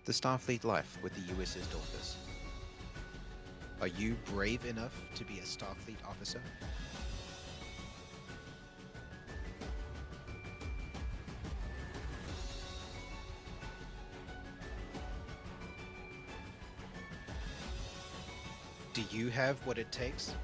the Starfleet life with the USS Dauntless. Are you brave enough to be a Starfleet officer? Do you have what it takes?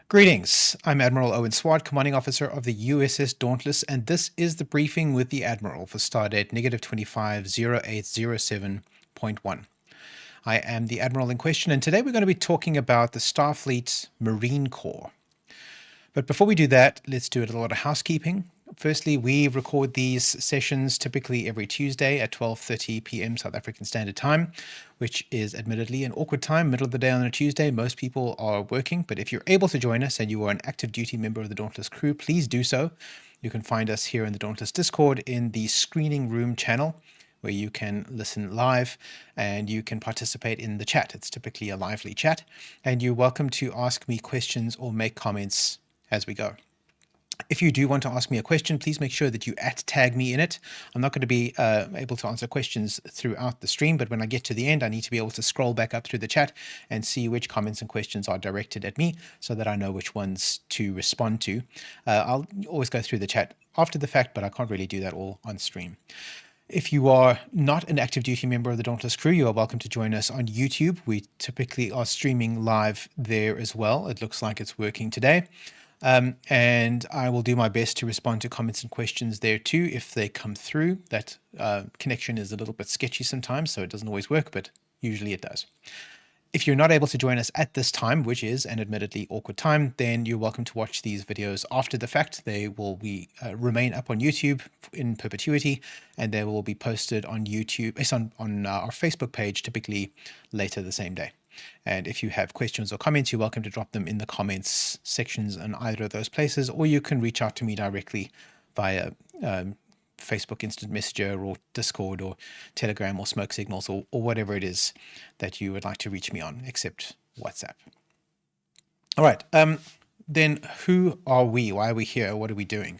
Greetings, I'm Admiral Swart, Commanding Officer of the USS Dauntless, and this is the briefing with the Admiral for Stardate -250807.1. I am the Admiral in question, and today we're going to be talking about the Starfleet Marine Corps. But before we do that, let's do a little bit of housekeeping. Firstly, we record these sessions typically every Tuesday at 12:30 p.m. South African Standard Time, which is admittedly an awkward time, middle of the day on a Tuesday. Most people are working, but if you're able to join us and you are an active duty member of the Dauntless crew, please do so. You can find us here in the Dauntless Discord in the screening room channel, where you can listen live and you can participate in the chat. It's typically a lively chat, and you're welcome to ask me questions or make comments as we go. If you do want to ask me a question, please make sure that you @tag me in it. I'm not going to be able to answer questions throughout the stream, but when I get to the end, I need to be able to scroll back up through the chat and see which comments and questions are directed at me so that I know which ones to respond to. I'll always go through the chat after the fact, but I can't really do that all on stream. If you are not an active duty member of the Dauntless crew, you are welcome to join us on YouTube. We typically are streaming live there as well. It looks like it's working today. And I will do my best to respond to comments and questions there too if they come through. That connection is a little bit sketchy sometimes, so it doesn't always work, but usually it does. If you're not able to join us at this time, which is an admittedly awkward time, then you're welcome to watch these videos after the fact. They will remain up on YouTube in perpetuity, and they will be posted on YouTube. It's on our Facebook page, typically later the same day. And if you have questions or comments, you're welcome to drop them in the comments sections in either of those places, or you can reach out to me directly via Facebook Instant Messenger or Discord or Telegram or Smoke Signals or whatever it is that you would like to reach me on, except WhatsApp. All right. Then who are we? Why are we here? What are we doing?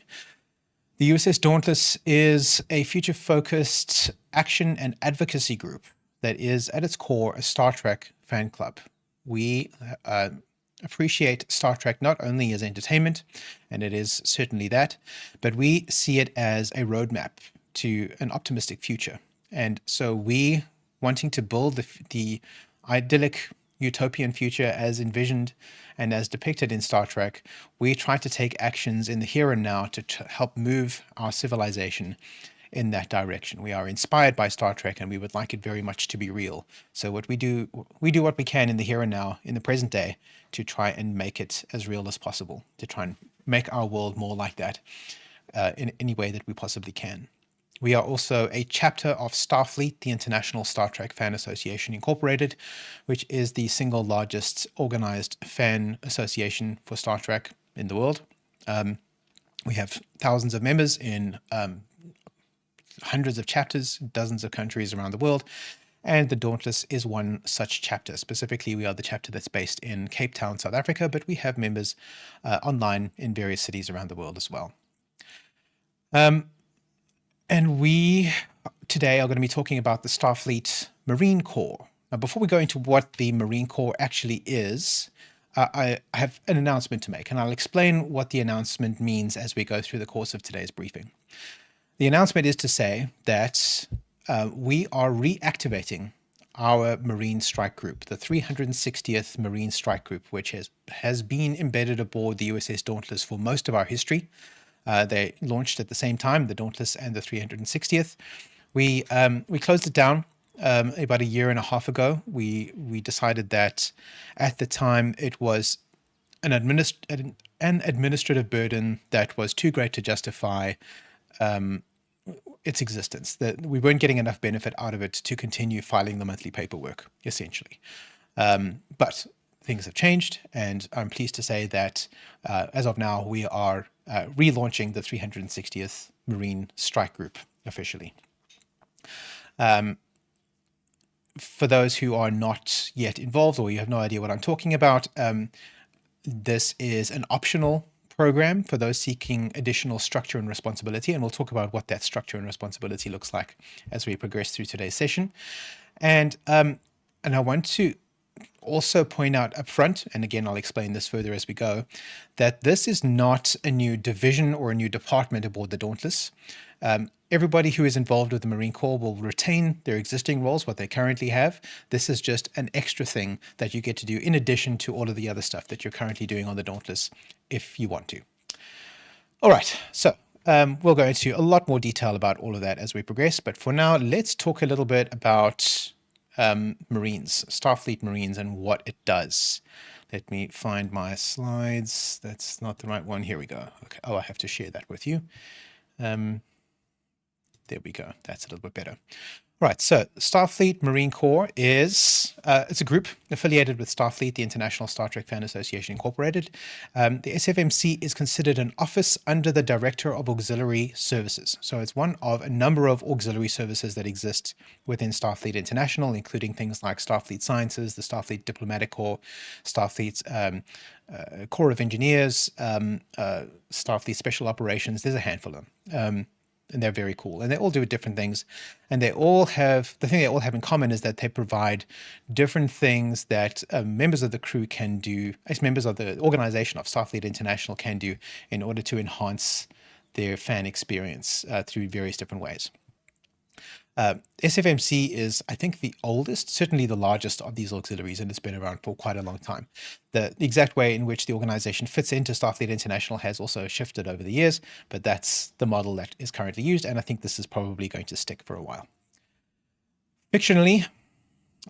The USS Dauntless is a future-focused action and advocacy group that is at its core a Star Trek fan club. We appreciate Star Trek not only as entertainment, and it is certainly that, but we see it as a roadmap to an optimistic future. And so we, wanting to build the idyllic utopian future as envisioned and as depicted in Star Trek, we try to take actions in the here and now to help move our civilization in that direction. We are inspired by Star Trek and we would like it very much to be real. So what we do what we can in the here and now, in the present day, to try and make it as real as possible, to try and make our world more like that in any way that we possibly can. We are also a chapter of Starfleet, the International Star Trek Fan Association Incorporated, which is the single largest organized fan association for Star Trek in the world. We have thousands of members in hundreds of chapters, dozens of countries around the world, and the Dauntless is one such chapter. Specifically, we are the chapter that's based in Cape Town, South Africa, but we have members online in various cities around the world as well. And we today are going to be talking about the Starfleet Marine Corps. Now, before we go into what the Marine Corps actually is, I have an announcement to make, and I'll explain what the announcement means as we go through the course of today's briefing. The announcement is to say that we are reactivating our Marine Strike Group, the 360th Marine Strike Group, which has been embedded aboard the USS Dauntless for most of our history. They launched at the same time, the Dauntless and the 360th. We closed it down about a year and a half ago. We decided that at the time it was an administrative burden that was too great to justify its existence, that we weren't getting enough benefit out of it to continue filing the monthly paperwork, essentially. But things have changed, and I'm pleased to say that as of now, we are relaunching the 360th Marine Strike Group officially. for those who are not yet involved or you have no idea what I'm talking about, this is an optional program for those seeking additional structure and responsibility, and we'll talk about what that structure and responsibility looks like as we progress through today's session. And I want to also point out up front, and again, I'll explain this further as we go, that this is not a new division or a new department aboard the Dauntless. Everybody who is involved with the Marine Corps will retain their existing roles, what they currently have. This is just an extra thing that you get to do in addition to all of the other stuff that you're currently doing on the Dauntless if you want to. All right, so we'll go into a lot more detail about all of that as we progress, but for now, let's talk a little bit about Marines, Starfleet Marines, and what it does. Let me find my slides. That's not the right one. Here we go. Okay. Oh, I have to share that with you. There we go. That's a little bit better. Right, so Starfleet Marine Corps is it's a group affiliated with Starfleet, the International Star Trek Fan Association Incorporated. The SFMC is considered an office under the Director of Auxiliary Services. So it's one of a number of auxiliary services that exist within Starfleet International, including things like Starfleet Sciences, the Starfleet Diplomatic Corps, Starfleet's Corps of Engineers, Starfleet Special Operations. There's a handful of them. And they're very cool, and they all do different things, and they all have, the thing they all have in common is that they provide different things that members of the crew can do, as members of the organization of Starfleet International can do in order to enhance their fan experience through various different ways. SFMC is, I think, the oldest, certainly the largest of these auxiliaries, and it's been around for quite a long time. The exact way in which the organization fits into Starfleet International has also shifted over the years, but that's the model that is currently used, and I think this is probably going to stick for a while. Fictionally,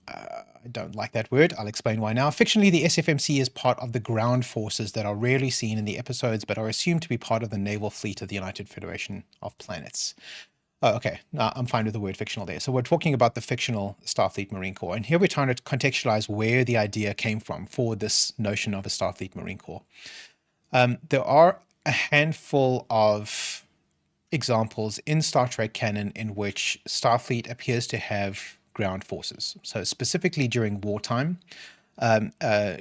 I don't like that word. I'll explain why now. Fictionally, the SFMC is part of the ground forces that are rarely seen in the episodes, but are assumed to be part of the naval fleet of the United Federation of Planets. Oh, okay. No, I'm fine with the word fictional there. So we're talking about the fictional Starfleet Marine Corps. And here we're trying to contextualize where the idea came from for this notion of a Starfleet Marine Corps. There are a handful of examples in Star Trek canon in which Starfleet appears to have ground forces. So specifically during wartime,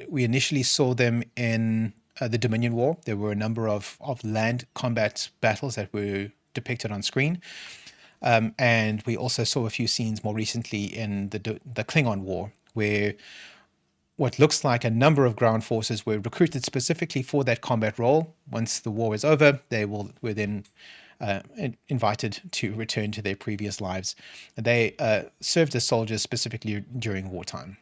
we initially saw them in the Dominion War. There were a number of land combat battles that were depicted on screen. And we also saw a few scenes more recently in the Klingon War, where what looks like a number of ground forces were recruited specifically for that combat role. Once the war is over, they were then invited to return to their previous lives. They served as soldiers specifically during wartime.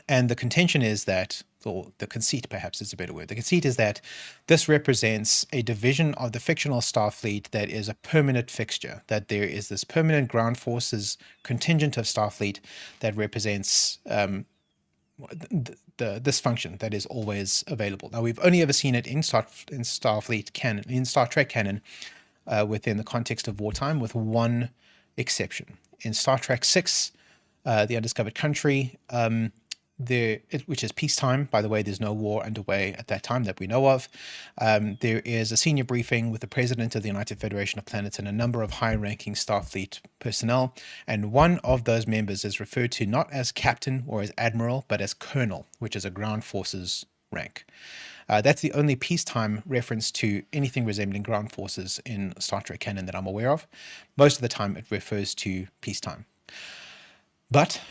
And the contention is that, or the conceit perhaps is a better word, the conceit is that this represents a division of the fictional Starfleet that is a permanent fixture, that there is this permanent ground forces contingent of Starfleet that represents this function that is always available. Now, we've only ever seen it in Starfleet canon, in Star Trek canon, within the context of wartime, with one exception. In Star Trek VI, The Undiscovered Country, which is peacetime. By the way, there's no war underway at that time that we know of. There is a senior briefing with the president of the United Federation of Planets and a number of high-ranking Starfleet personnel, and one of those members is referred to not as captain or as admiral, but as colonel, which is a ground forces rank. That's the only peacetime reference to anything resembling ground forces in Star Trek canon that I'm aware of. Most of the time it refers to peacetime. But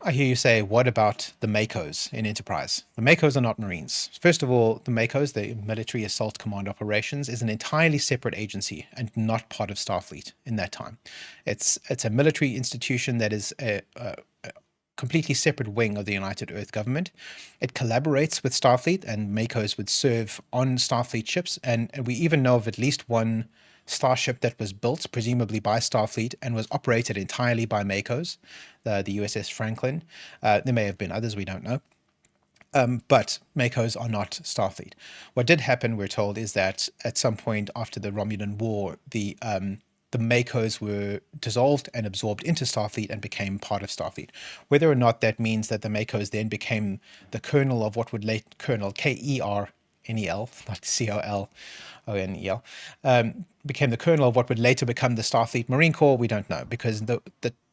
I hear you say, what about the MACOs in Enterprise? The MACOs are not Marines. First of all, the MACOs, the Military Assault Command Operations, is an entirely separate agency and not part of Starfleet in that time. It's a military institution that is a completely separate wing of the United Earth government. It collaborates with Starfleet, and MACOs would serve on Starfleet ships, and we even know of at least one starship that was built, presumably by Starfleet, and was operated entirely by MACOs, the USS Franklin. There may have been others, we don't know. But MACOs are not Starfleet. What did happen, we're told, is that at some point after the Romulan War, the MACOs were dissolved and absorbed into Starfleet and became part of Starfleet. Whether or not that means that the MACOs then became the kernel of what would later, kernel, K-E-R-N-E-L, not C-O-L-O-N-E-L, became the kernel of what would later become the Starfleet Marine Corps, we don't know, because the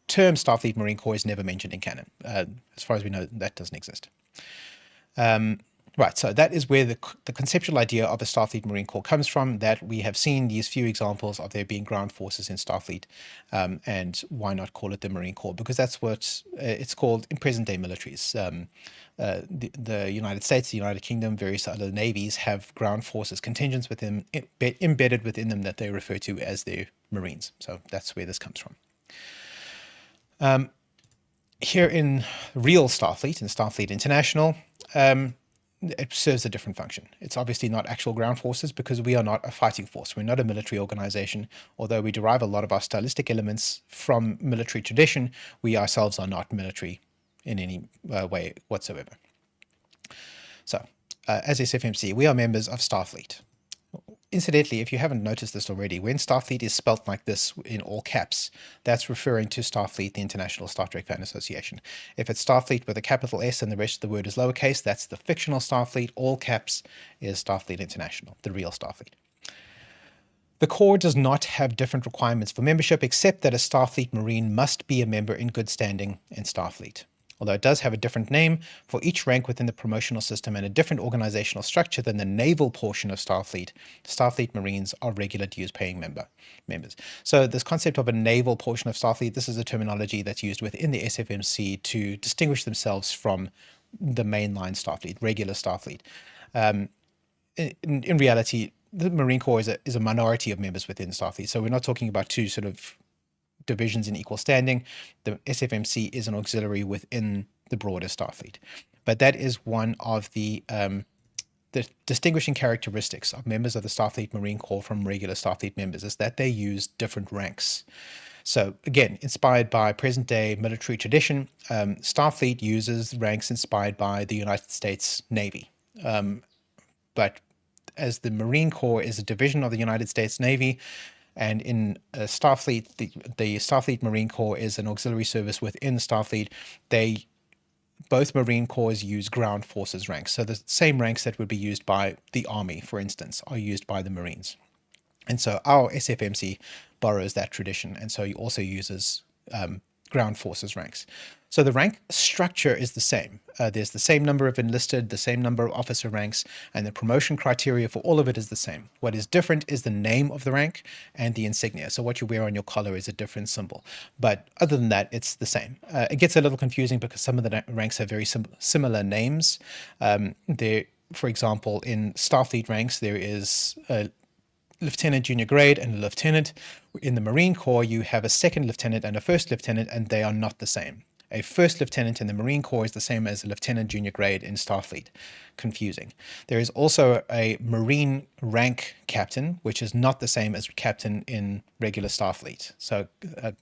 term Starfleet Marine Corps is never mentioned in canon. As far as we know, that doesn't exist. Right, so that is where the conceptual idea of a Starfleet Marine Corps comes from, that we have seen these few examples of there being ground forces in Starfleet, and why not call it the Marine Corps? Because that's what it's called in present-day militaries. The United States, the United Kingdom, various other navies have ground forces contingents within, embedded within them that they refer to as their Marines. So that's where this comes from. Here in real Starfleet, in Starfleet International, it serves a different function. It's obviously not actual ground forces because we are not a fighting force. We're not a military organization. Although we derive a lot of our stylistic elements from military tradition, we ourselves are not military in any way whatsoever. So, as SFMC, we are members of Starfleet. Incidentally, if you haven't noticed this already, when Starfleet is spelt like this in all caps, that's referring to Starfleet, the International Star Trek Fan Association. If it's Starfleet with a capital S and the rest of the word is lowercase, that's the fictional Starfleet. All caps is Starfleet International, the real Starfleet. The Corps does not have different requirements for membership, except that a Starfleet Marine must be a member in good standing in Starfleet. Although it does have a different name for each rank within the promotional system and a different organizational structure than the naval portion of Starfleet, Starfleet Marines are regular dues-paying members. So this concept of a naval portion of Starfleet, this is a terminology that's used within the SFMC to distinguish themselves from the mainline Starfleet, regular Starfleet. In reality, the Marine Corps is a minority of members within Starfleet. So we're not talking about two sort of divisions in equal standing. The SFMC is an auxiliary within the broader Starfleet. But that is one of the distinguishing characteristics of members of the Starfleet Marine Corps from regular Starfleet members, is that they use different ranks. So again, inspired by present-day military tradition, Starfleet uses ranks inspired by the United States Navy. But as the Marine Corps is a division of the United States Navy, and in Starfleet, the Starfleet Marine Corps is an auxiliary service within Starfleet. Both Marine Corps use ground forces ranks. So the same ranks that would be used by the Army, for instance, are used by the Marines. And so our SFMC borrows that tradition, and so he also uses ground forces ranks. So the rank structure is the same. There's the same number of enlisted, the same number of officer ranks, and the promotion criteria for all of it is the same. What is different is the name of the rank and the insignia. So what you wear on your collar is a different symbol. But other than that, it's the same. It gets a little confusing because some of the ranks have very similar names. For example, in Starfleet ranks, there is a lieutenant junior grade and a lieutenant. In the Marine Corps, you have a second lieutenant and a first lieutenant, and they are not the same. A first lieutenant in the Marine Corps is the same as a lieutenant junior grade in Starfleet. Confusing. There is also a Marine rank captain, which is not the same as captain in regular Starfleet. So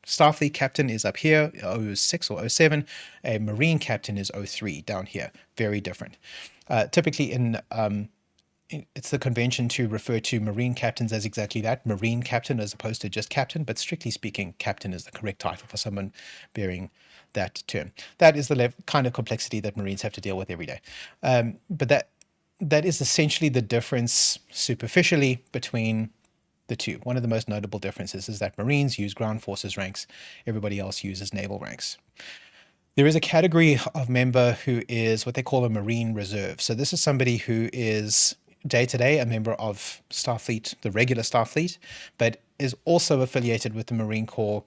Starfleet captain is up here, 06 or 07. A Marine captain is 03 down here. Very different. Typically it's the convention to refer to Marine captains as exactly that, Marine captain, as opposed to just captain, but strictly speaking, captain is the correct title for someone bearing that term. That is the kind of complexity that Marines have to deal with every day. But that is essentially the difference superficially between the two. One of the most notable differences is that Marines use ground forces ranks, everybody else uses naval ranks. There is a category of member who is what they call a Marine Reserve. So this is somebody who is day-to-day a member of Starfleet, the regular Starfleet, but is also affiliated with the Marine Corps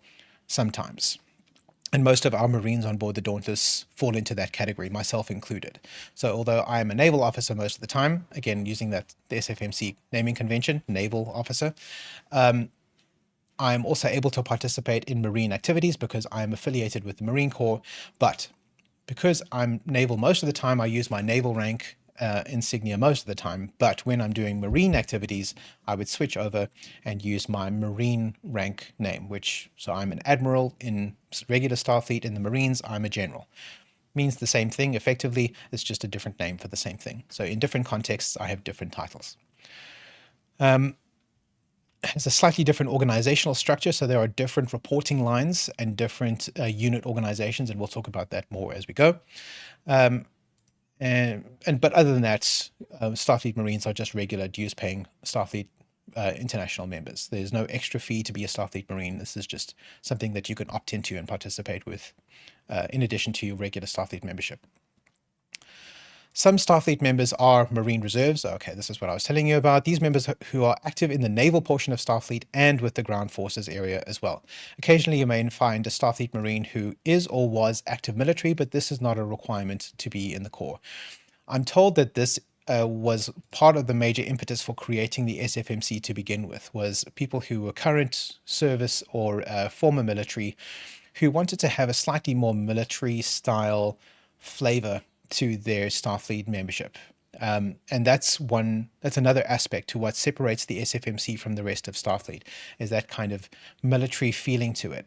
sometimes. And most of our Marines on board the Dauntless fall into that category, myself included. So although I am a naval officer most of the time, again, using the SFMC naming convention, naval officer, I'm also able to participate in Marine activities because I'm affiliated with the Marine Corps. But because I'm naval most of the time, I use my naval rank insignia most of the time, but when I'm doing Marine activities, I would switch over and use my Marine rank name, so I'm an Admiral in regular Starfleet. In the Marines, I'm a General. Means the same thing effectively, it's just a different name for the same thing. So in different contexts, I have different titles. It's a slightly different organizational structure, so there are different reporting lines and different unit organizations, and we'll talk about that more as we go. But other than that, Starfleet Marines are just regular dues-paying Starfleet international members. There's no extra fee to be a Starfleet Marine. This is just something that you can opt into and participate with, in addition to your regular Starfleet membership. Some Starfleet members are Marine Reserves. Okay, this is what I was telling you about. These members who are active in the naval portion of Starfleet and with the ground forces area as well. Occasionally you may find a Starfleet Marine who is or was active military, but this is not a requirement to be in the Corps. I'm told that this was part of the major impetus for creating the SFMC to begin with, was people who were current service or former military who wanted to have a slightly more military style flavor to their Starfleet membership. And that's another aspect to what separates the SFMC from the rest of Starfleet, is that kind of military feeling to it.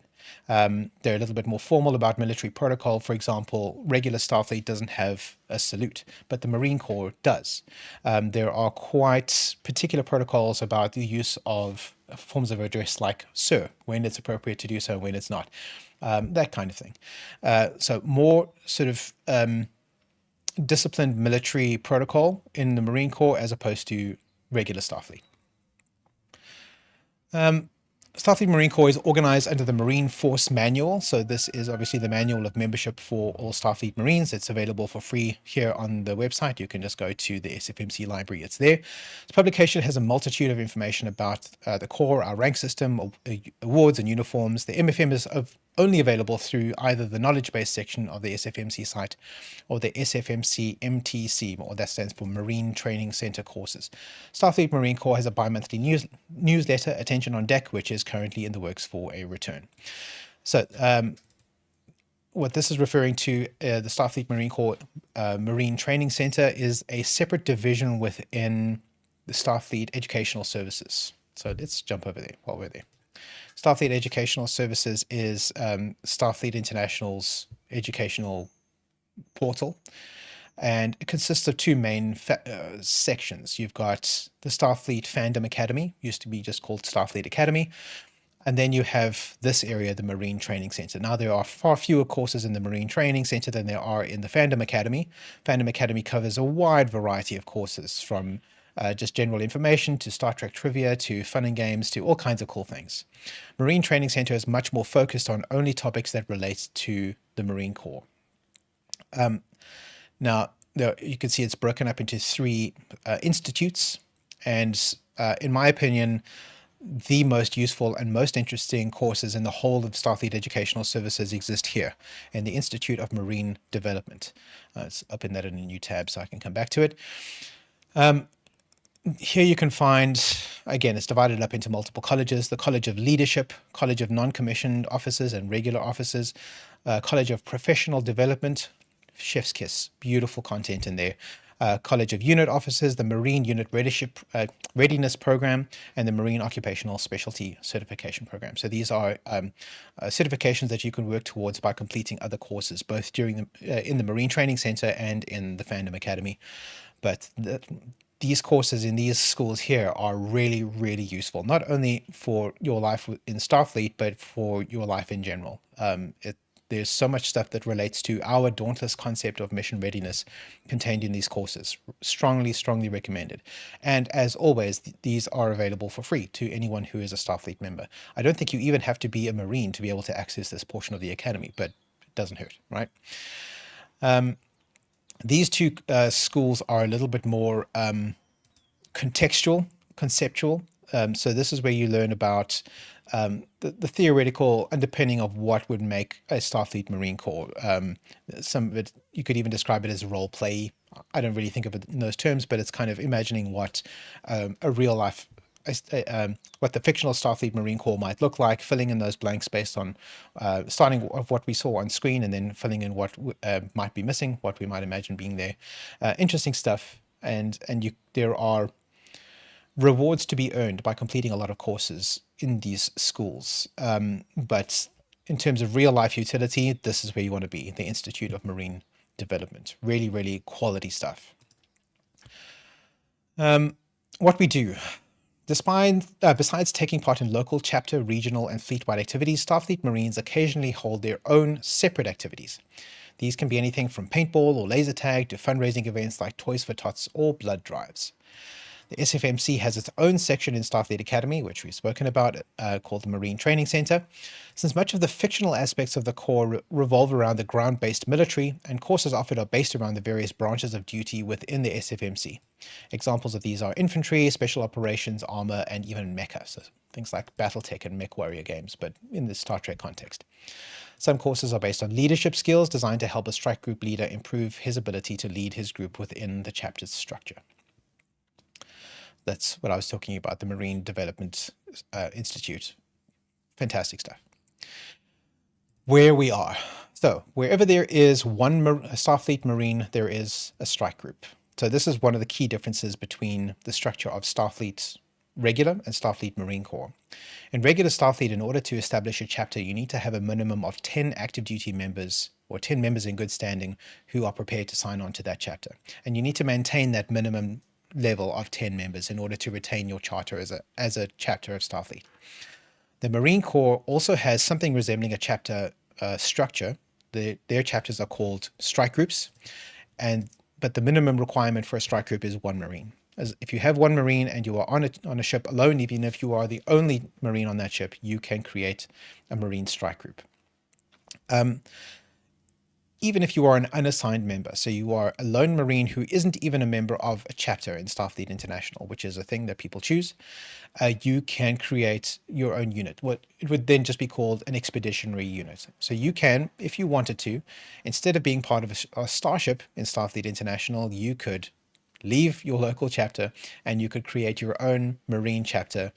They're a little bit more formal about military protocol. For example, regular Starfleet doesn't have a salute, but the Marine Corps does. There are quite particular protocols about the use of forms of address like sir, when it's appropriate to do so, when it's not, that kind of thing. So more sort of disciplined military protocol in the Marine Corps as opposed to regular Starfleet. Starfleet Marine Corps is organized under the Marine Force Manual. So this is obviously the manual of membership for all Starfleet Marines. It's available for free here on the website. You can just go to the SFMC library. It's there. This publication has a multitude of information about the Corps, our rank system, awards and uniforms. The MFM is only available through either the knowledge base section of the SFMC site or the SFMC MTC, or that stands for Marine Training Center courses. Starfleet Marine Corps has a bi-monthly newsletter, Attention on Deck, which is currently in the works for a return. So what this is referring to, the Starfleet Marine Corps Marine Training Center is a separate division within the Starfleet Educational Services. So let's jump over there while we're there. Starfleet Educational Services is Starfleet International's educational portal, and it consists of two main sections. You've got the Starfleet Fandom Academy, used to be just called Starfleet Academy, and then you have this area, the Marine Training Center. Now, there are far fewer courses in the Marine Training Center than there are in the Fandom Academy. Fandom Academy covers a wide variety of courses, from just general information to Star Trek trivia to fun and games to all kinds of cool things. Marine Training Center is much more focused on only topics that relate to the Marine Corps. Now, you can see it's broken up into three institutes, and in my opinion, the most useful and most interesting courses in the whole of Starfleet Educational Services exist here in the Institute of Marine Development. Let's open that in a new tab so I can come back to it. Here you can find, again, it's divided up into multiple colleges: the College of Leadership, College of Non-Commissioned Officers and Regular Officers, College of Professional Development, chef's kiss, beautiful content in there. College of Unit Officers, the Marine Unit Readiness Program, and the Marine Occupational Specialty Certification Program. So these are certifications that you can work towards by completing other courses, both during in the Marine Training Center and in the Fandom Academy. But these courses in these schools here are really, really useful, not only for your life in Starfleet, but for your life in general. There's so much stuff that relates to our Dauntless concept of mission readiness contained in these courses. Strongly, strongly recommended. And as always, these are available for free to anyone who is a Starfleet member. I don't think you even have to be a Marine to be able to access this portion of the Academy, but it doesn't hurt, right? These two schools are a little bit more contextual, conceptual. So this is where you learn about the theoretical underpinning of what would make a Starfleet Marine Corps. Some of it, you could even describe it as role play. I don't really think of it in those terms, but it's kind of imagining what a real life, what the fictional Starfleet Marine Corps might look like, filling in those blanks based on starting of what we saw on screen and then filling in what might be missing, what we might imagine being there. Interesting stuff. And there are rewards to be earned by completing a lot of courses in these schools. But in terms of real life utility, this is where you want to be, the Institute of Marine Development. Really, really quality stuff. What we do. Besides taking part in local, chapter, regional, and fleet-wide activities, Starfleet Marines occasionally hold their own separate activities. These can be anything from paintball or laser tag to fundraising events like Toys for Tots or blood drives. The SFMC has its own section in Starfleet Academy, which we've spoken about, called the Marine Training Center. Since much of the fictional aspects of the Corps revolve around the ground-based military, and courses offered are based around the various branches of duty within the SFMC. Examples of these are infantry, special operations, armor, and even mecha, so things like Battletech and Mech Warrior games, but in the Star Trek context. Some courses are based on leadership skills designed to help a strike group leader improve his ability to lead his group within the chapter's structure. That's what I was talking about, the Marine Development Institute. Fantastic stuff. Where we are. So wherever there is one Starfleet Marine, there is a strike group. So this is one of the key differences between the structure of Starfleet Regular and Starfleet Marine Corps. In regular Starfleet, in order to establish a chapter, you need to have a minimum of 10 active duty members, or 10 members in good standing, who are prepared to sign on to that chapter. And you need to maintain that minimum level of 10 members in order to retain your charter as a chapter of Starfleet. The Marine Corps also has something resembling a chapter structure. Their chapters are called strike groups, but the minimum requirement for a strike group is one Marine. As if you have one Marine and you are on a ship alone, even if you are the only Marine on that ship, you can create a Marine strike group. Even if you are an unassigned member, so you are a lone Marine who isn't even a member of a chapter in Starfleet International, which is a thing that people choose, you can create your own unit. What it would then just be called an expeditionary unit. So you can, if you wanted to, instead of being part of a starship in Starfleet International, you could leave your local chapter and you could create your own Marine chapter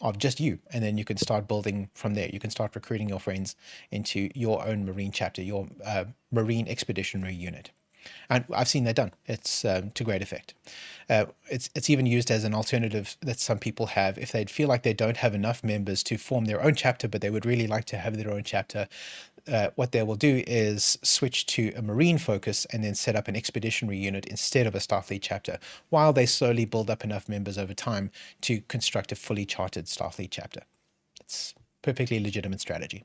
of just you, and then you can start building from there. You can start recruiting your friends into your own Marine chapter, your Marine Expeditionary Unit. And I've seen that done. It's to great effect. It's even used as an alternative that some people have if they feel like they don't have enough members to form their own chapter, but they would really like to have their own chapter. What they will do is switch to a Marine focus and then set up an expeditionary unit instead of a Starfleet chapter, while they slowly build up enough members over time to construct a fully chartered Starfleet chapter. It's a perfectly legitimate strategy.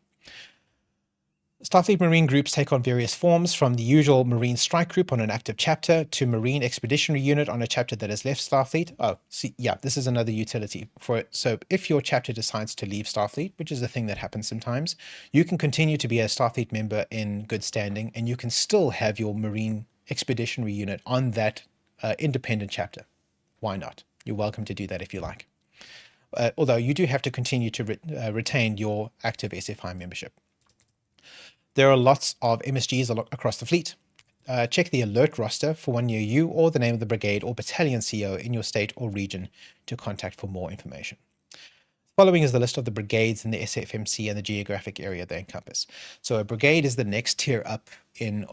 Starfleet Marine groups take on various forms, from the usual Marine Strike Group on an active chapter to Marine Expeditionary Unit on a chapter that has left Starfleet. Oh, see, yeah, this is another utility for it. So if your chapter decides to leave Starfleet, which is a thing that happens sometimes, you can continue to be a Starfleet member in good standing, and you can still have your Marine Expeditionary Unit on that independent chapter. Why not? You're welcome to do that if you like. Although you do have to continue to retain your active SFI membership. There are lots of MSGs across the fleet. Check the alert roster for one near you, or the name of the brigade or battalion CO in your state or region to contact for more information. Following is the list of the brigades in the SFMC and the geographic area they encompass. So a brigade is the next tier up in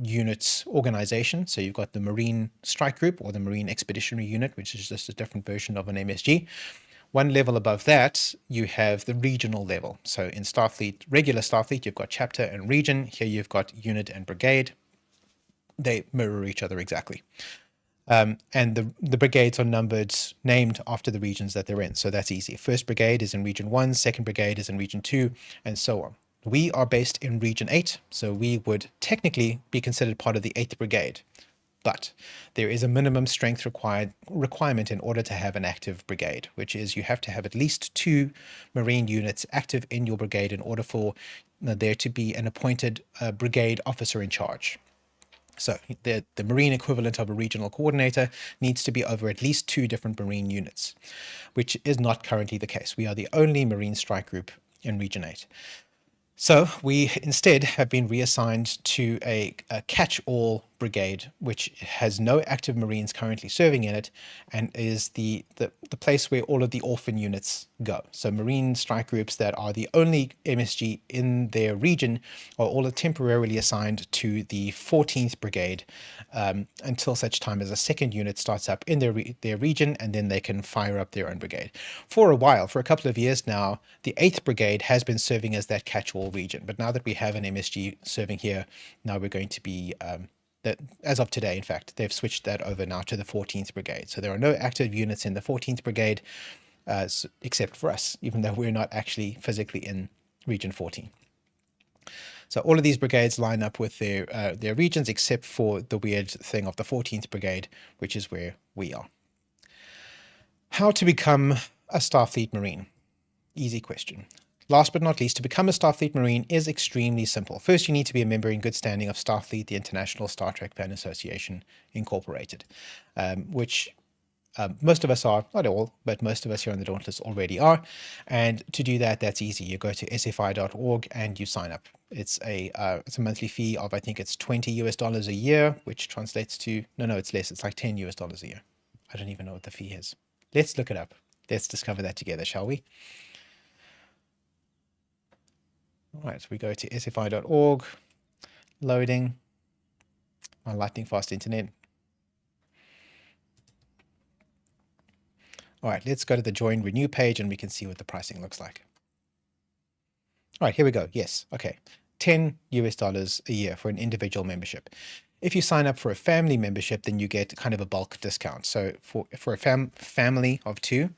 units organization. So you've got the Marine Strike Group or the Marine Expeditionary Unit, which is just a different version of an MSG. One level above that, you have the regional level. So in Starfleet, regular Starfleet, you've got chapter and region. Here you've got unit and brigade. They mirror each other exactly. And the brigades are named after the regions that they're in. So that's easy. First brigade is in region 1, second brigade is in region 2, and so on. We are based in region 8, so we would technically be considered part of the 8th brigade. But there is a minimum strength requirement in order to have an active brigade, which is you have to have at least 2 Marine units active in your brigade in order for there to be an appointed brigade officer in charge. So the Marine equivalent of a regional coordinator needs to be over at least 2 different Marine units, which is not currently the case. We are the only Marine strike group in Region 8. So we instead have been reassigned to a catch-all brigade, which has no active Marines currently serving in it, and is the place where all of the orphan units go. So Marine strike groups that are the only MSG in their region are all temporarily assigned to the 14th Brigade until such time as a second unit starts up in their region, and then they can fire up their own brigade. For a while, for a couple of years now, the 8th Brigade has been serving as that catch-all region. But now that we have an MSG serving here, now we're going to be as of today, in fact, they've switched that over now to the 14th Brigade. So there are no active units in the 14th Brigade, except for us, even though we're not actually physically in Region 14. So all of these brigades line up with their regions, except for the weird thing of the 14th Brigade, which is where we are. How to become a Starfleet Marine? Easy question. Last but not least, to become a Starfleet Marine is extremely simple. First, you need to be a member in good standing of Starfleet, the International Star Trek Fan Association Incorporated, which most of us are, not all, but most of us here on the Dauntless already are. And to do that, that's easy. You go to sfi.org and you sign up. It's a monthly fee of, I think it's $20 a year, which translates to, no, it's less. It's like $10 a year. I don't even know what the fee is. Let's look it up. Let's discover that together, shall we? All right, so we go to sfi.org, loading, my lightning fast internet. All right, let's go to the join renew page and we can see what the pricing looks like. All right, here we go. Yes, okay. $10 a year for an individual membership. If you sign up for a family membership, then you get kind of a bulk discount. So for a family of two,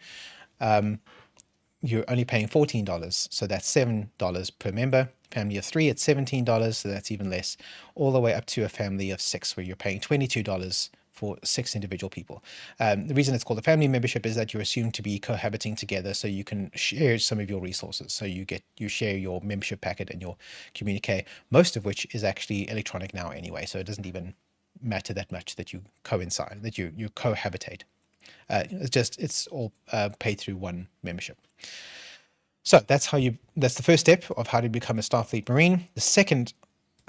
you're only paying $14. So that's $7 per member. Family of three, it's $17. So that's even less. All the way up to a family of six, where you're paying $22 for 6 individual people. The reason it's called a family membership is that you're assumed to be cohabiting together, so you can share some of your resources. So you share your membership packet and your communique, most of which is actually electronic now anyway. So it doesn't even matter that much that you coincide, that you cohabitate. It's all paid through one membership. So that's the first step of how to become a Starfleet Marine. The second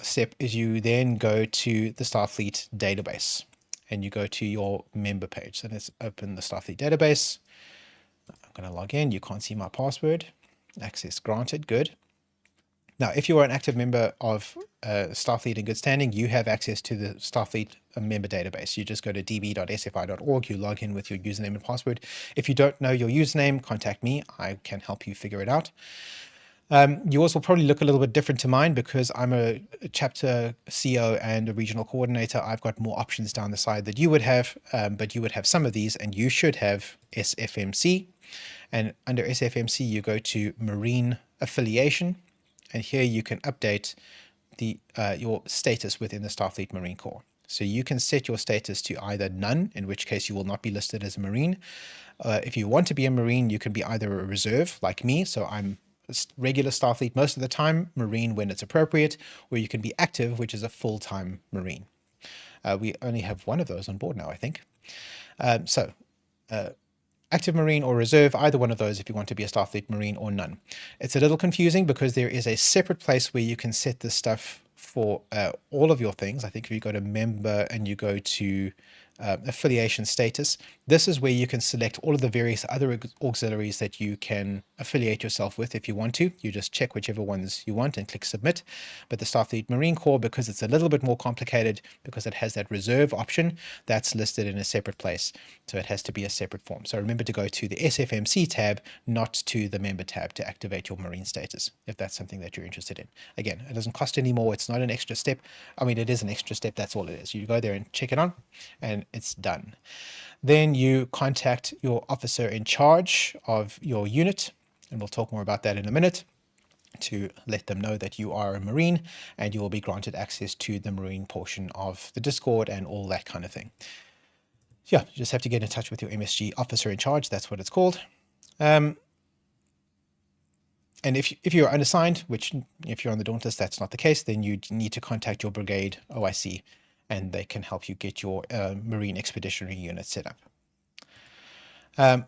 step is you then go to the Starfleet database and you go to your member page. So let's open the Starfleet database. I'm going to log in. You can't see my password. Access granted. Good. Now, if you are an active member of Starfleet in good standing, you have access to the Starfleet member database. You just go to db.sfi.org, you log in with your username and password. If you don't know your username, contact me. I can help you figure it out. Yours will probably look a little bit different to mine because I'm a chapter CEO and a regional coordinator. I've got more options down the side that you would have, but you would have some of these, and you should have SFMC. And under SFMC, you go to Marine Affiliation, and here you can update your status within the Starfleet Marine Corps. So you can set your status to either none, in which case you will not be listed as a Marine. If you want to be a Marine, you can be either a reserve like me, so I'm regular Starfleet most of the time, Marine when it's appropriate, or you can be active, which is a full-time Marine. We only have one of those on board now, I think. Active Marine or reserve, either one of those if you want to be a Starfleet Marine or none. It's a little confusing because there is a separate place where you can set this stuff for all of your things. I think if you go to member and you go to affiliation status, this is where you can select all of the various other auxiliaries that you can affiliate yourself with if you want to. You just check whichever ones you want and click submit. But the Starfleet Marine Corps, because it's a little bit more complicated, because it has that reserve option, that's listed in a separate place. So it has to be a separate form. So remember to go to the SFMC tab, not to the member tab, to activate your Marine status, if that's something that you're interested in. Again, it doesn't cost any more. It's not an extra step. I mean, it is an extra step. That's all it is. You go there and check it on, and it's done. Then you contact your officer in charge of your unit, and we'll talk more about that in a minute, to let them know that you are a Marine and you will be granted access to the Marine portion of the Discord and all that kind of thing. Yeah, you just have to get in touch with your MSG officer in charge. That's what it's called. And if you're unassigned, which if you're on the Dauntless, that's not the case, then you need to contact your brigade OIC, and they can help you get your Marine Expeditionary Unit set up.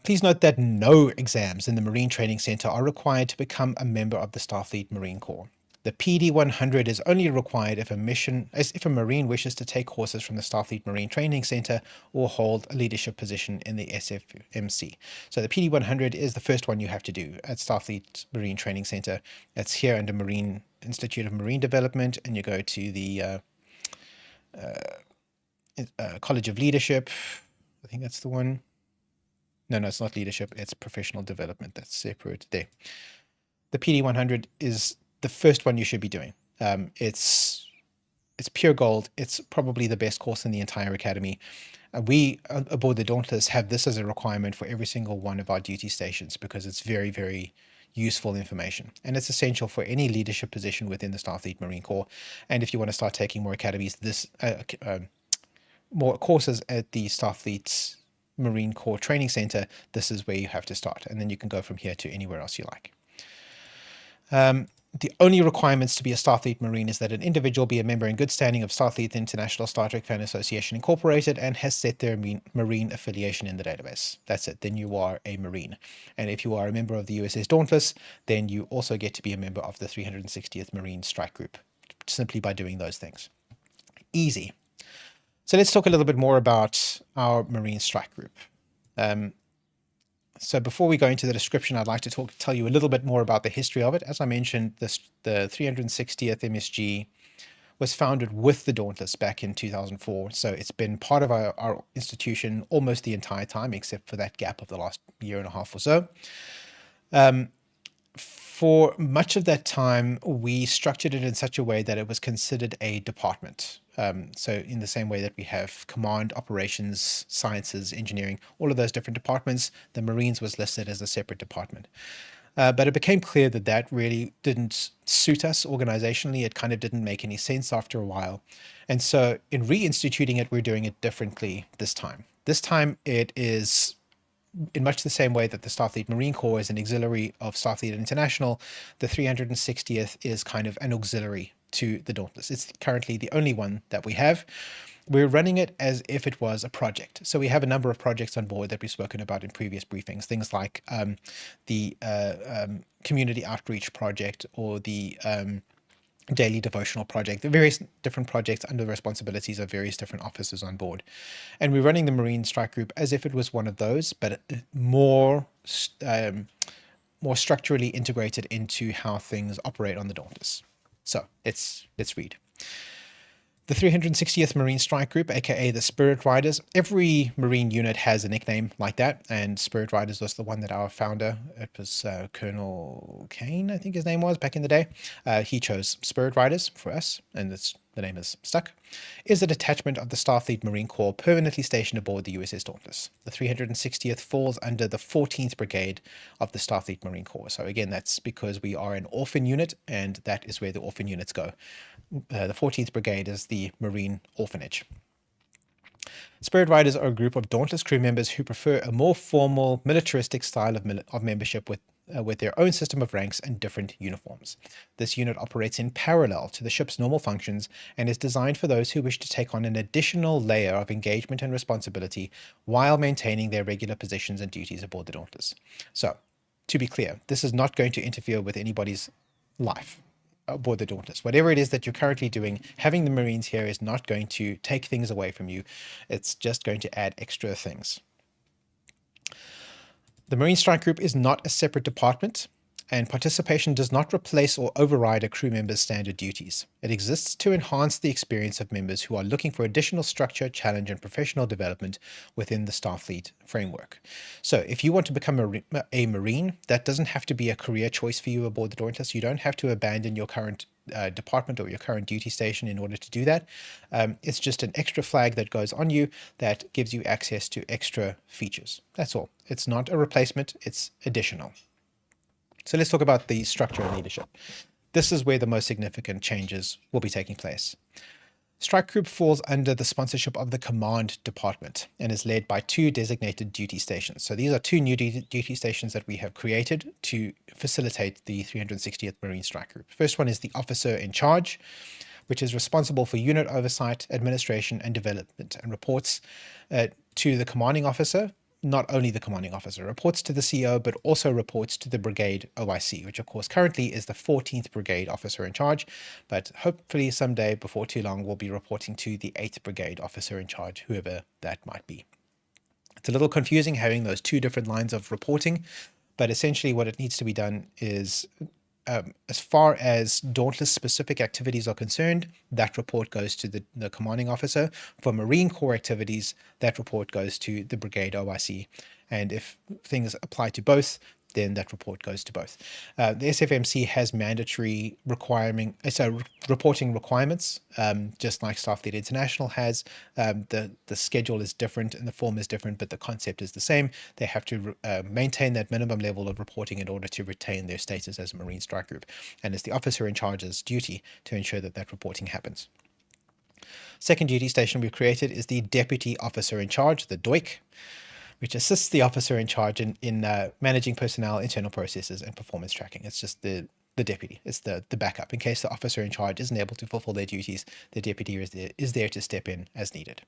Please note that no exams in the Marine Training Center are required to become a member of the Starfleet Marine Corps. The PD-100 is only required if a Marine wishes to take courses from the Starfleet Marine Training Center or hold a leadership position in the SFMC. So the PD-100 is the first one you have to do at Starfleet Marine Training Center. That's here under Marine Institute of Marine Development, and you go to the College of Leadership. I think that's the one. No, it's not leadership. It's professional development. That's separate there. The PD-100 is the first one you should be doing. It's pure gold. It's probably the best course in the entire academy. We aboard the Dauntless have this as a requirement for every single one of our duty stations because it's very, very useful information. And it's essential for any leadership position within the Starfleet Marine Corps. And if you want to start taking more academies, more courses at the Starfleet Marine Corps Training Center, this is where you have to start. And then you can go from here to anywhere else you like. The only requirements to be a Starfleet Marine is that an individual be a member in good standing of Starfleet International Star Trek Fan Association Incorporated and has set their Marine affiliation in the database. That's it. Then you are a Marine. And if you are a member of the USS Dauntless, then you also get to be a member of the 360th Marine Strike Group, simply by doing those things. Easy. So let's talk a little bit more about our Marine Strike Group. So before we go into the description, I'd like to tell you a little bit more about the history of it. As I mentioned, the 360th MSG was founded with the Dauntless back in 2004. So it's been part of our institution almost the entire time, except for that gap of the last year and a half or so. For much of that time, we structured it in such a way that it was considered a department. So in the same way that we have command, operations, sciences, engineering, all of those different departments, the Marines was listed as a separate department. But it became clear that that really didn't suit us organizationally. It kind of didn't make any sense after a while. And so in reinstituting it, we're doing it differently this time. This time it is in much the same way that the Starfleet Marine Corps is an auxiliary of Starfleet International. The 360th is kind of an auxiliary to the Dauntless. It's currently the only one that we have. We're running it as if it was a project. So we have a number of projects on board that we've spoken about in previous briefings, things like the community outreach project or the daily devotional project, the various different projects under the responsibilities of various different officers on board. And we're running the Marine Strike Group as if it was one of those, but more structurally integrated into how things operate on the Dauntless. So let's read. The 360th Marine Strike Group, aka the Spirit Riders. Every Marine unit has a nickname like that, and Spirit Riders was the one that our founder, it was Colonel Kane, I think his name was back in the day. He chose Spirit Riders for us, and the name is stuck. Is a detachment of the Starfleet Marine Corps permanently stationed aboard the USS Dauntless. The 360th falls under the 14th Brigade of the Starfleet Marine Corps. So again, that's because we are an orphan unit, and that is where the orphan units go. The 14th Brigade is the Marine Orphanage. Spirit Riders are a group of Dauntless crew members who prefer a more formal, militaristic style of membership with their own system of ranks and different uniforms. This unit operates in parallel to the ship's normal functions and is designed for those who wish to take on an additional layer of engagement and responsibility while maintaining their regular positions and duties aboard the Dauntless. So, to be clear, this is not going to interfere with anybody's life aboard the Dauntless. Whatever it is that you're currently doing, having the Marines here is not going to take things away from you. It's just going to add extra things. The Marine Strike Group is not a separate department, and participation does not replace or override a crew member's standard duties. It exists to enhance the experience of members who are looking for additional structure, challenge, and professional development within the Starfleet framework. So if you want to become a Marine, that doesn't have to be a career choice for you aboard the Dauntless. You don't have to abandon your current department or your current duty station in order to do that. It's just an extra flag that goes on you that gives you access to extra features. That's all. It's not a replacement, it's additional. So let's talk about the structure and leadership. This is where the most significant changes will be taking place. Strike Group falls under the sponsorship of the Command Department and is led by two designated duty stations. So these are two new duty stations that we have created to facilitate the 360th Marine Strike Group. First one is the Officer in Charge, which is responsible for unit oversight, administration, and development, and reports to the commanding officer. Not only the commanding officer, reports to the CO, but also reports to the Brigade OIC, which of course currently is the 14th Brigade Officer in Charge, but hopefully someday before too long we'll be reporting to the 8th Brigade Officer in Charge, whoever that might be. It's a little confusing having those two different lines of reporting, but essentially what it needs to be done is as far as Dauntless specific activities are concerned, that report goes to the commanding officer. For Marine Corps activities, that report goes to the Brigade OIC. And if things apply to both, then that report goes to both. The SFMC has mandatory reporting requirements, just like Starfleet International has. The schedule is different and the form is different, but the concept is the same. They have to maintain that minimum level of reporting in order to retain their status as a Marine Strike Group. And it's the officer in charge's duty to ensure that that reporting happens. Second duty station we've created is the Deputy Officer in Charge, the DOIC. which assists the officer in charge in managing personnel, internal processes, and performance tracking. It's just the deputy. It's the backup. In case the officer in charge isn't able to fulfill their duties, the deputy is there to step in as needed.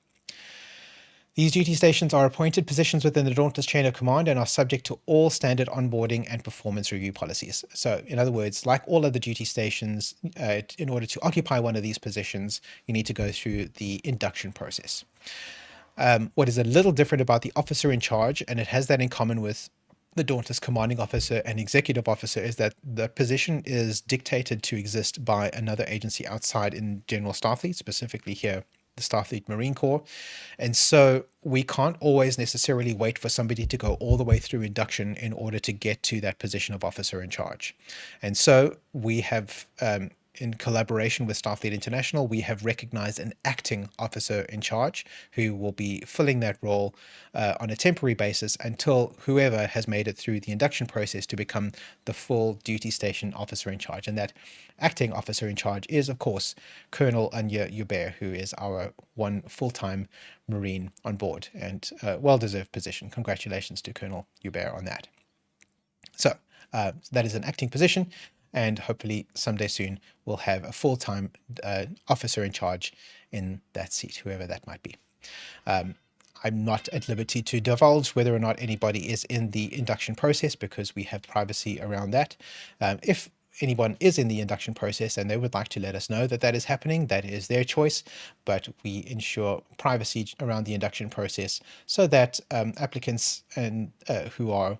These duty stations are appointed positions within the Dauntless chain of command and are subject to all standard onboarding and performance review policies. So in other words, like all other duty stations, in order to occupy one of these positions, you need to go through the induction process. What is a little different about the officer in charge, and it has that in common with the Dauntless commanding officer and executive officer, is that the position is dictated to exist by another agency outside in General Starfleet, specifically here the Starfleet Marine Corps. And so we can't always necessarily wait for somebody to go all the way through induction in order to get to that position of officer in charge. And so we have, in collaboration with Starfleet International, we have recognized an acting officer in charge who will be filling that role on a temporary basis until whoever has made it through the induction process to become the full duty station officer in charge. And that acting officer in charge is, of course, Colonel Anya Hubert, who is our one full-time Marine on board, and a well-deserved position. Congratulations to Colonel Hubert on that. So that is an acting position, and hopefully someday soon we'll have a full-time officer in charge in that seat, whoever that might be. I'm not at liberty to divulge whether or not anybody is in the induction process because we have privacy around that. If anyone is in the induction process and they would like to let us know that that is happening, that is their choice, but we ensure privacy around the induction process so that applicants and who are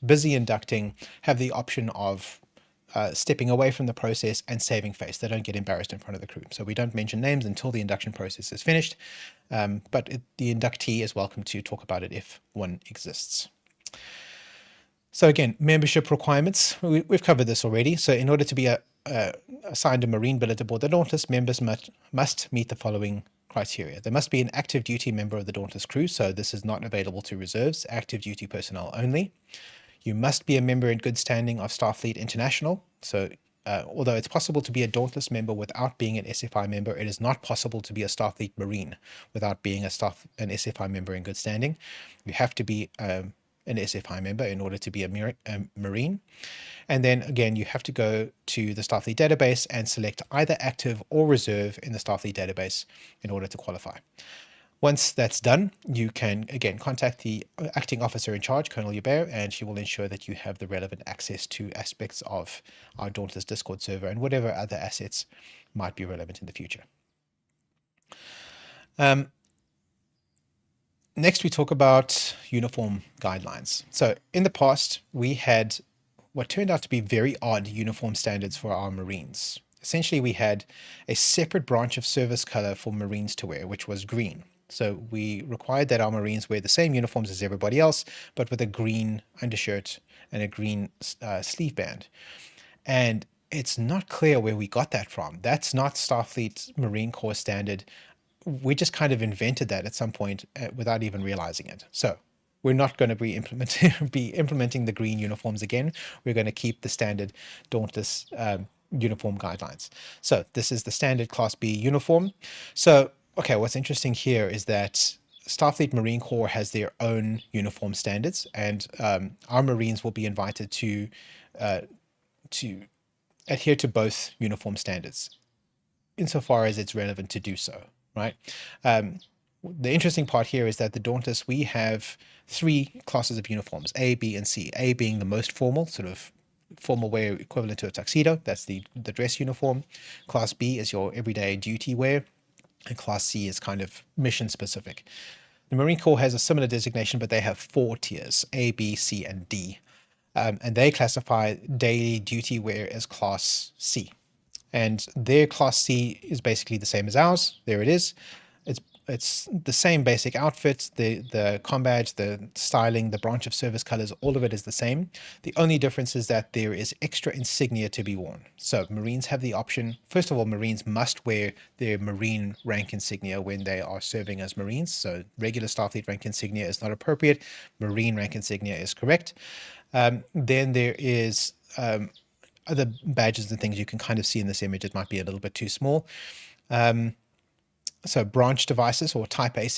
busy inducting have the option of stepping away from the process and saving face. They don't get embarrassed in front of the crew. So we don't mention names until the induction process is finished, but the inductee is welcome to talk about it if one exists. So again, membership requirements, we've covered this already. So in order to be assigned a Marine billet aboard the Dauntless, members must meet the following criteria. There must be an active duty member of the Dauntless crew, so this is not available to reserves, active duty personnel only. You must be a member in good standing of Starfleet International. So although it's possible to be a Dauntless member without being an SFI member, it is not possible to be a Starfleet Marine without being an SFI member in good standing. You have to be an SFI member in order to be a Marine. And then again, you have to go to the Starfleet database and select either active or reserve in the Starfleet database in order to qualify. Once that's done, you can again contact the acting officer in charge, Colonel Hubert, and she will ensure that you have the relevant access to aspects of our Dauntless Discord server and whatever other assets might be relevant in the future. Next, we talk about uniform guidelines. So in the past, we had what turned out to be very odd uniform standards for our Marines. Essentially, we had a separate branch of service color for Marines to wear, which was green. So we required that our Marines wear the same uniforms as everybody else, but with a green undershirt and a green sleeve band. And it's not clear where we got that from. That's not Starfleet Marine Corps standard. We just kind of invented that at some point without even realizing it. So we're not going to be implementing the green uniforms again. We're going to keep the standard Dauntless uniform guidelines. So this is the standard Class B uniform. So okay, what's interesting here is that Starfleet Marine Corps has their own uniform standards, and our Marines will be invited to adhere to both uniform standards, insofar as it's relevant to do so, right? The interesting part here is that the Dauntless, we have 3 classes of uniforms, A, B, and C. A being the most formal, sort of formal wear equivalent to a tuxedo. That's the dress uniform. Class B is your everyday duty wear. And Class C is kind of mission specific. The Marine Corps has a similar designation, but they have 4 tiers, A, B, C, and D. And they classify daily duty wear as Class C. And their Class C is basically the same as ours. There it is. It's the same basic outfit, the com badge, the styling, the branch of service colors, all of it is the same. The only difference is that there is extra insignia to be worn. So Marines have the option. First of all, Marines must wear their Marine rank insignia when they are serving as Marines. So regular Starfleet rank insignia is not appropriate. Marine rank insignia is correct. Then there is other badges and things you can kind of see in this image. It might be a little bit too small. so branch devices or type A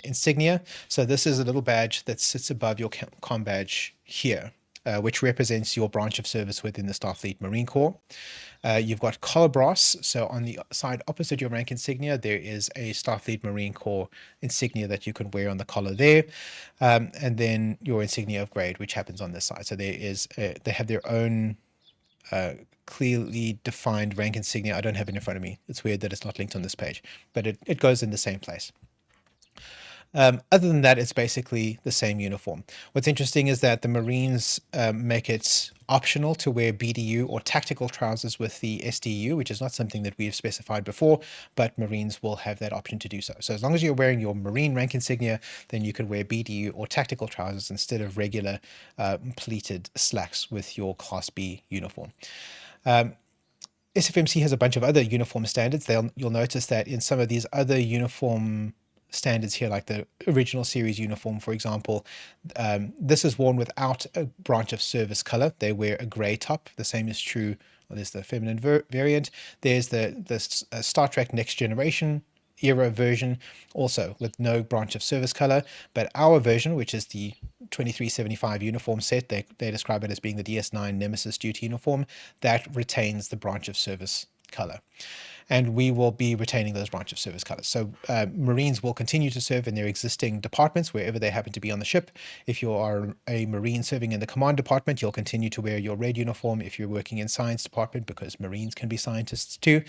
insignia. So this is a little badge that sits above your com badge here, which represents your branch of service within the Starfleet Marine Corps. You've got collar brass. So on the side opposite your rank insignia, there is a Starfleet Marine Corps insignia that you can wear on the collar there. And then your insignia of grade, which happens on this side. So they have their own clearly defined rank insignia. I don't have it in front of me. It's weird that it's not linked on this page, but it goes in the same place. Other than that, it's basically the same uniform. What's interesting is that the Marines make it optional to wear BDU or tactical trousers with the SDU, which is not something that we have specified before, but Marines will have that option to do so. So as long as you're wearing your Marine rank insignia, then you can wear BDU or tactical trousers instead of regular pleated slacks with your Class B uniform. SFMC has a bunch of other uniform standards. You'll notice that in some of these other uniform standards here, like the original series uniform, for example, this is worn without a branch of service color. They wear a gray top. The same is true. Well, there's the feminine variant. There's the Star Trek Next Generation era version, also with no branch of service color. But our version, which is the 2375 uniform set, they describe it as being the DS9 Nemesis duty uniform, that retains the branch of service color. And we will be retaining those branch of service colors. So Marines will continue to serve in their existing departments wherever they happen to be on the ship. If you are a Marine serving in the command department, you'll continue to wear your red uniform. If you're working in science department, because Marines can be scientists too,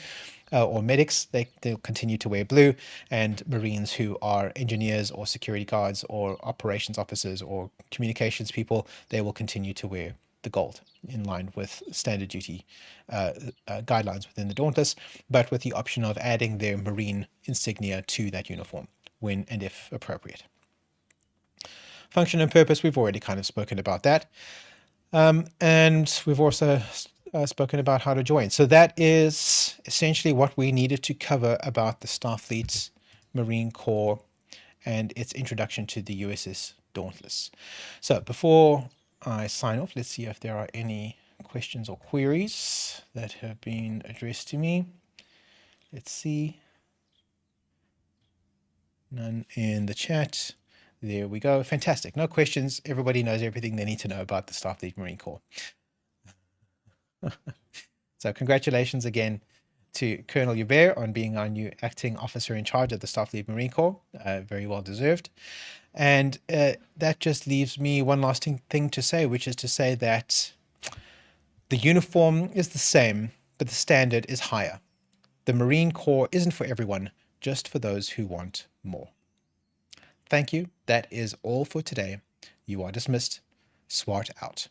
or medics, they'll continue to wear blue. And Marines who are engineers or security guards or operations officers or communications people, they will continue to wear the gold in line with standard duty guidelines within the Dauntless, but with the option of adding their Marine insignia to that uniform when and if appropriate. Function and purpose, we've already kind of spoken about that. And we've also spoken about how to join. So that is essentially what we needed to cover about the Starfleet Marine Corps and its introduction to the USS Dauntless. So before I sign off, let's see if there are any questions or queries that have been addressed to me. Let's see. None in the chat. There we go. Fantastic. No questions. Everybody knows everything they need to know about the Starfleet Marine Corps. So congratulations again to Colonel Hubert on being our new acting officer in charge of the Starfleet Marine Corps. Very well deserved. And that just leaves me one last thing to say, which is to say that the uniform is the same, but the standard is higher. The Marine Corps isn't for everyone, just for those who want more. Thank you. That is all for today. You are dismissed. Swart out.